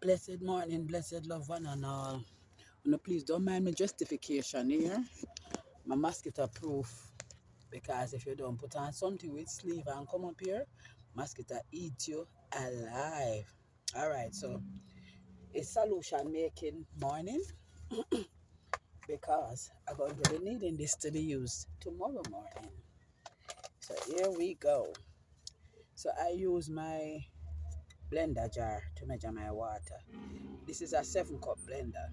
Blessed morning, blessed love one and all. No, please don't mind my justification here. My mosquito proof. Because if you don't put on something with sleeve and come up here, mosquito eat you alive. Alright, so it's solution making morning because I'm going to be needing this to be used tomorrow morning. So here we go. So I use my blender jar to measure my water. This is a 7-cup blender.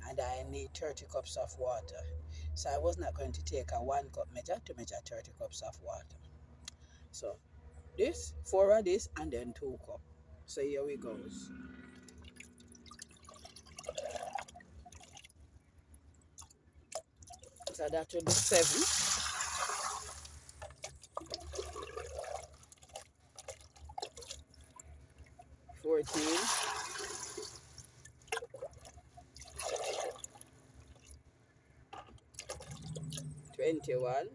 And I need 30 cups of water. So I was not going to take a 1-cup measure to measure 30 cups of water. So this, 4 of this, and then 2 cups. So here we goes. So that will be 7. 14. 21.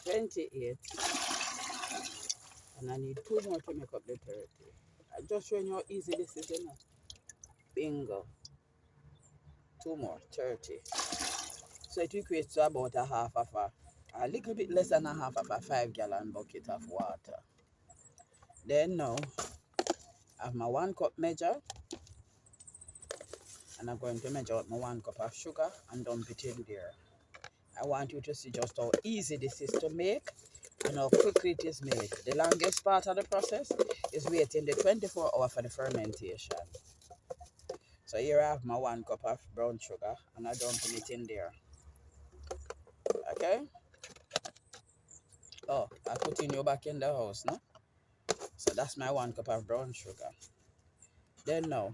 28. And I need 2 more to make up the 30. I'm just showing you how easy this is, you know. Bingo. 2 more, 30. So it equates to about a little bit less than a half of a 5-gallon bucket of water. Then now, I have my 1-cup measure. And I'm going to measure out my 1 cup of sugar and dump it in there. I want you to see just how easy this is to make and how quickly it is made. The longest part of the process is waiting the 24 hours for the fermentation. So here I have my 1 cup of brown sugar and I'm dumping it in there. Okay? Oh, I'm putting you back in the house, no? So that's my 1 cup of brown sugar. Then now,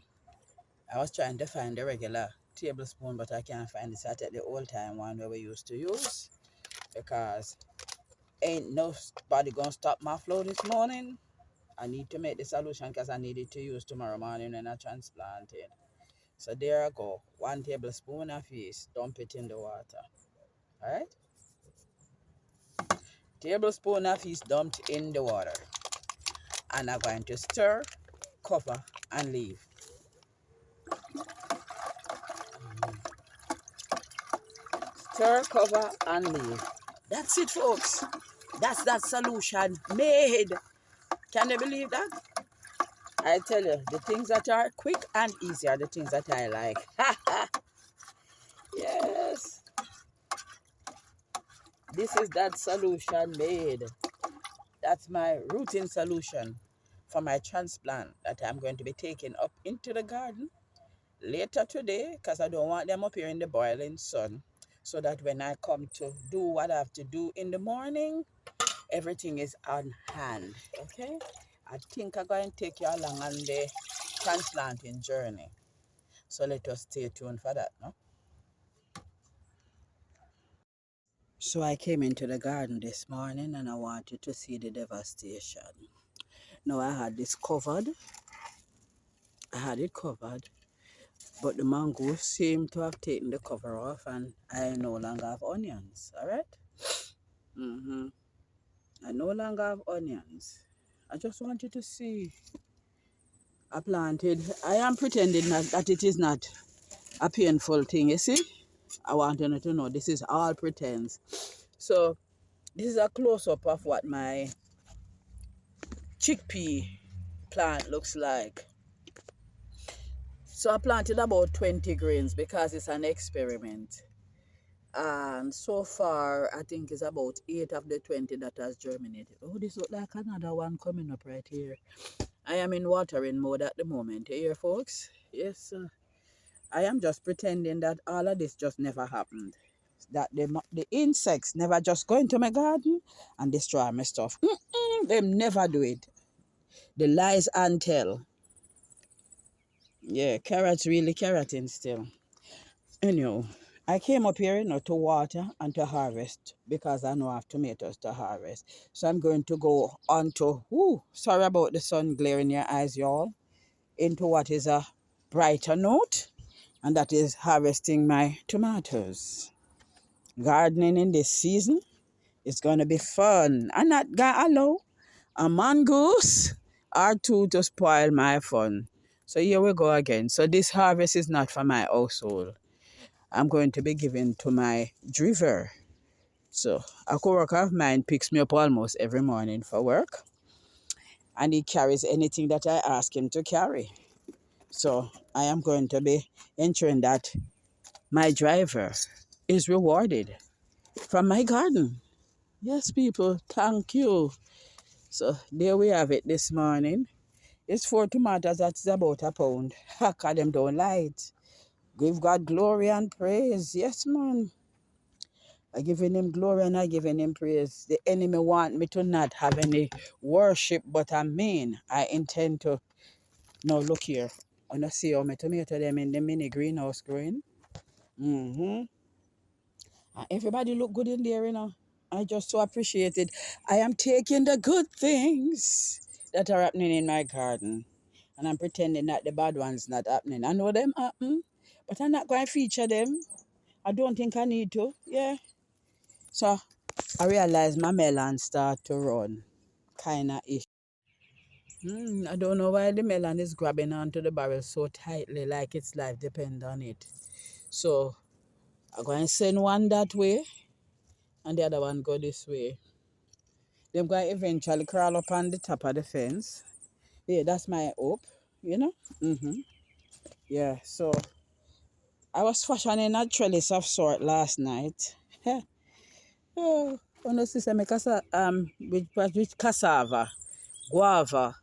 I was trying to find the regular tablespoon, but I can't find it. So I take the old time one that we used to use because ain't nobody gonna stop my flow this morning. I need to make the solution because I need it to use tomorrow morning when I transplant it. So there I go. 1 tablespoon of yeast. Dump it in the water. Alright? Tablespoon of yeast dumped in the water. And I'm going to stir, cover, and leave. Stir, cover, and leave. That's it, folks. That's that solution made. Can you believe that? I tell you, the things that are quick and easy are the things that I like. Yes. This is that solution made. That's my routine solution for my transplant that I'm going to be taking up into the garden later today because I don't want them up here in the boiling sun, so that when I come to do what I have to do in the morning, everything is on hand. Okay? I think I'm going to take you along on the transplanting journey. So let us stay tuned for that, no? So I came into the garden this morning and I wanted to see the devastation. Now I had this covered. I had it covered. But the mongoose seemed to have taken the cover off and I no longer have onions. Alright? I no longer have onions. I just want you to see. I planted. I am pretending that it is not a painful thing, you see? I want you to know this is all pretense. So this is a close-up of what my chickpea plant looks like. So I planted about 20 grains because it's an experiment. And so far, I think it's about 8 of the 20 that has germinated. Oh, this looks like another one coming up right here. I am in watering mode at the moment. You hear, folks? Yes, I am just pretending that all of this just never happened. That the insects never just go into my garden and destroy my stuff. They never do it. The lies and tell. Yeah, carrots really carroting still. Anyhow, I came up here, to water and to harvest because I know I have tomatoes to harvest. So I'm going to go on to, sorry about the sun glaring your eyes, y'all, into what is a brighter note, and that is harvesting my tomatoes. Gardening in this season is going to be fun. I'm not going to allow A mongoose are two to spoil my fun. So here we go again. So this harvest is not for my household. I'm going to be giving to my driver. So a co-worker of mine picks me up almost every morning for work, and he carries anything that I ask him to carry. So I am going to be ensuring that my driver is rewarded from my garden. Yes, people, thank you. So there we have it this morning. It's 4 tomatoes that's about a pound. Cause them don't light. Give God glory and praise. Yes, man. I giving him glory and I giving him praise. The enemy want me to not have any worship, but I intend to. Now look here. Wanna see how my tomato them in the mini greenhouse growing? Mm-hmm. Everybody look good in there, you know. I just so appreciate it. I am taking the good things that are happening in my garden, and I'm pretending that the bad ones not happening. I know them happen, but I'm not going to feature them. I don't think I need to. Yeah. So I realize my melon start to run, kinda ish. I don't know why the melon is grabbing onto the barrel so tightly, like its life depends on it. So I'm going to send one that way, and the other one go this way. They're going to eventually crawl up on the top of the fence. Yeah, that's my hope, you know? Yeah, so I was fashioning a trellis of sort last night. Oh, no sister, make with cassava, guava,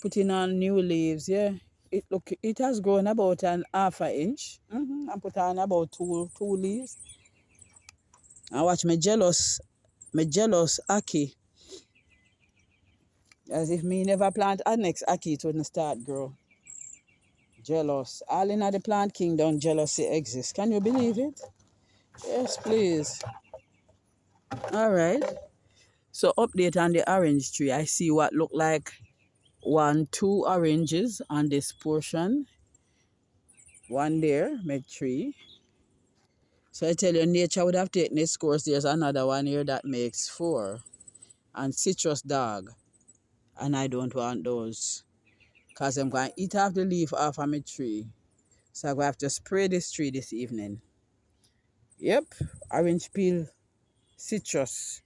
putting on new leaves, yeah. It has grown about an half an inch. I put on about two leaves. I watch my jealous Aki, as if me never plant a next Aki it wouldn't start grow. Jealous. All in the plant kingdom, jealousy exists. Can you believe it? Yes, please. All right. So update on the orange tree. I see what look like two oranges on this portion. One there, made three. So I tell you, nature would have taken its course. There's another one here that makes four. And citrus dog. And I don't want those. Because I'm going to eat off the leaf off of my tree. So I'm going to have to spray this tree this evening. Yep, orange peel, citrus.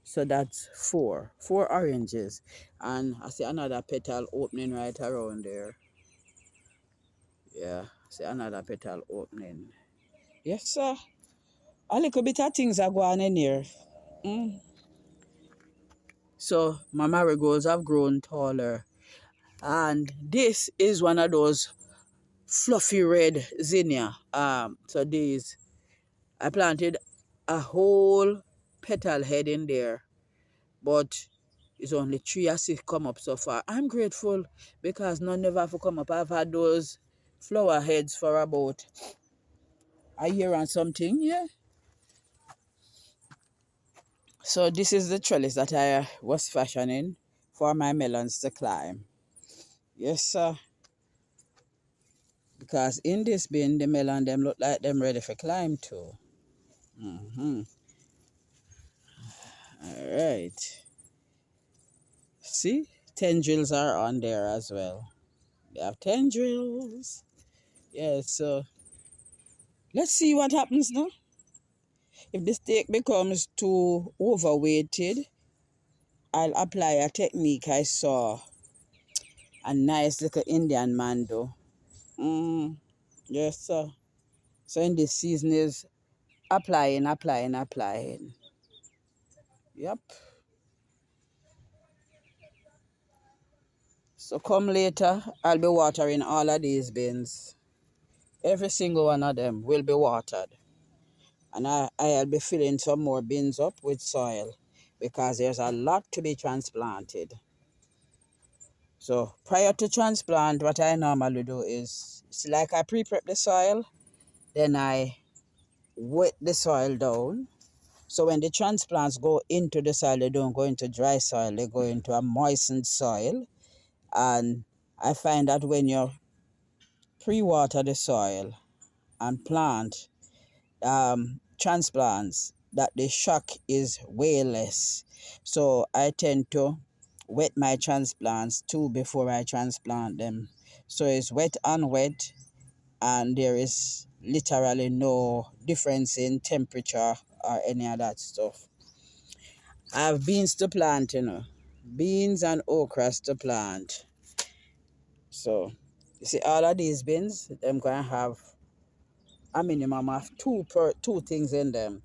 So that's four. Four oranges. And I see another petal opening right around there. Yeah, I see another petal opening. Yes, sir. A little bit of things are going in here. So my marigolds have grown taller. And this is one of those fluffy red zinnia. So these, I planted a whole petal head in there, but it's only three or six come up so far. I'm grateful because none never have come up. I've had those flower heads for about a year and something, yeah. So this is the trellis that I was fashioning for my melons to climb. Yes, sir. Because in this bin, the melon them look like them ready for climb too. All right. See, tendrils are on there as well. They have tendrils. Yeah, so let's see what happens now. If the steak becomes too overweighted, I'll apply a technique I saw a nice little Indian man do. Yes, sir. So in this season is applying. Yep. So come later, I'll be watering all of these bins. Every single one of them will be watered. And I'll be filling some more bins up with soil because there's a lot to be transplanted. So prior to transplant, what I normally do is, it's like I pre-prep the soil, then I wet the soil down. So when the transplants go into the soil, they don't go into dry soil, they go into a moistened soil. And I find that when you pre-water the soil and plant transplants, that the shock is way less. So I tend to wet my transplants too before I transplant them. So it's wet and wet, and there is literally no difference in temperature or any of that stuff. I have beans to plant, beans and okras to plant. So you see all of these beans, I'm going to have a minimum of two things in them.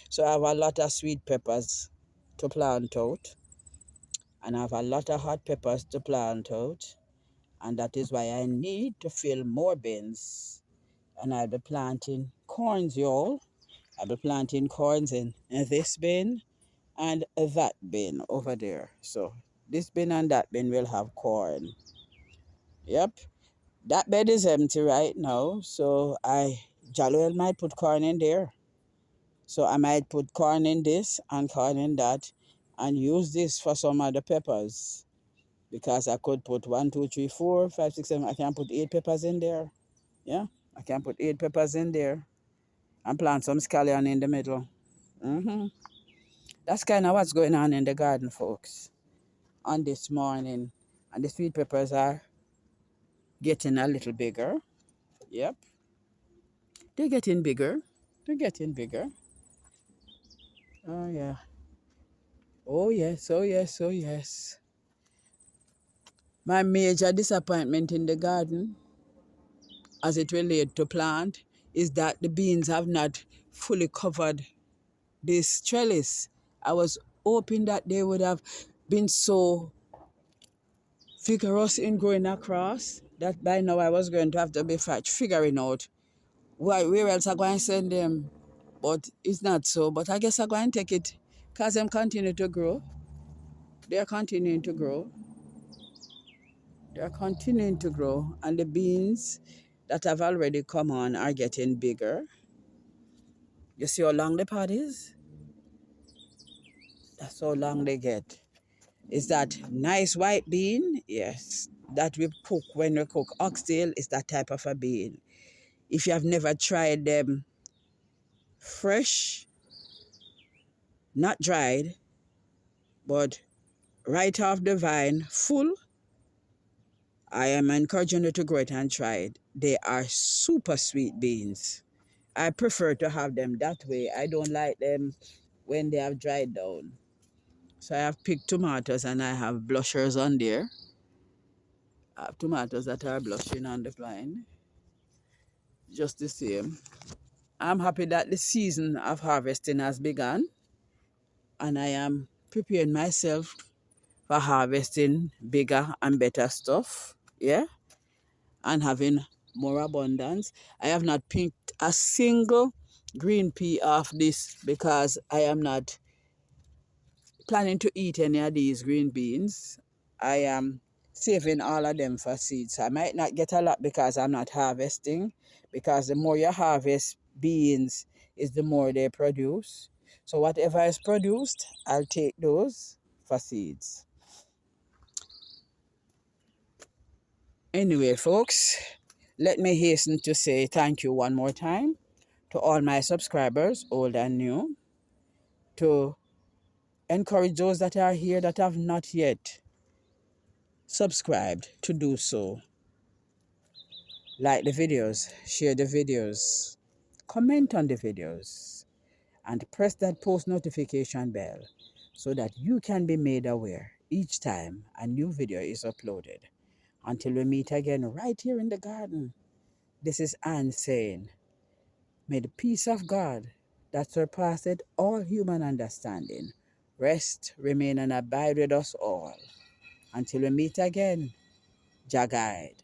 So I have a lot of sweet peppers to plant out, and I have a lot of hot peppers to plant out, and that is why I need to fill more bins. And I'll be planting corns, y'all. I'll be planting corns in this bin and that bin over there. So this bin and that bin will have corn. Yep. That bed is empty right now, so jolly well might put corn in there. So I might put corn in this and corn in that and use this for some of the peppers. Because I could put 1, 2, 3, 4, 5, 6, 7. I can put 8 peppers in there. Yeah, I can put 8 peppers in there and plant some scallion in the middle. That's kind of what's going on in the garden, folks, on this morning. And the sweet peppers are getting a little bigger. Yep, they're getting bigger. They're getting bigger. Oh, yeah. Oh, yes, oh, yes, oh, yes. My major disappointment in the garden, as it relates to plant, is that the beans have not fully covered this trellis. I was hoping that they would have been so vigorous in growing across that by now I was going to have to be figuring out where else I'm going to send them. But it's not so. But I guess I'm going to take it because them continue to grow. They're continuing to grow. They're continuing to grow. And the beans that have already come on are getting bigger. You see how long the pod is? That's how long they get. Is that nice white bean? Yes. That we cook when we cook oxtail is that type of a bean. If you have never tried them fresh, not dried, but right off the vine, full, I am encouraging you to go out and try it. They are super sweet beans. I prefer to have them that way. I don't like them when they have dried down. So I have picked tomatoes and I have blushers on there. I have tomatoes that are blushing on the vine. Just the same. I'm happy that the season of harvesting has begun, and I am preparing myself for harvesting bigger and better stuff, yeah, and having more abundance. I have not picked a single green pea off this because I am not planning to eat any of these green beans. I am saving all of them for seeds. I might not get a lot because I'm not harvesting, because the more you harvest beans is the more they produce. So whatever is produced, I'll take those for seeds. Anyway, folks, let me hasten to say thank you one more time to all my subscribers, old and new, to encourage those that are here that have not yet subscribed to do so. Like the videos, share the videos, comment on the videos, and press that post notification bell so that you can be made aware each time a new video is uploaded. Until we meet again right here in the garden, this is Anne saying, may the peace of God that surpasseth all human understanding rest, remain, and abide with us all. Until we meet again, Jah guide.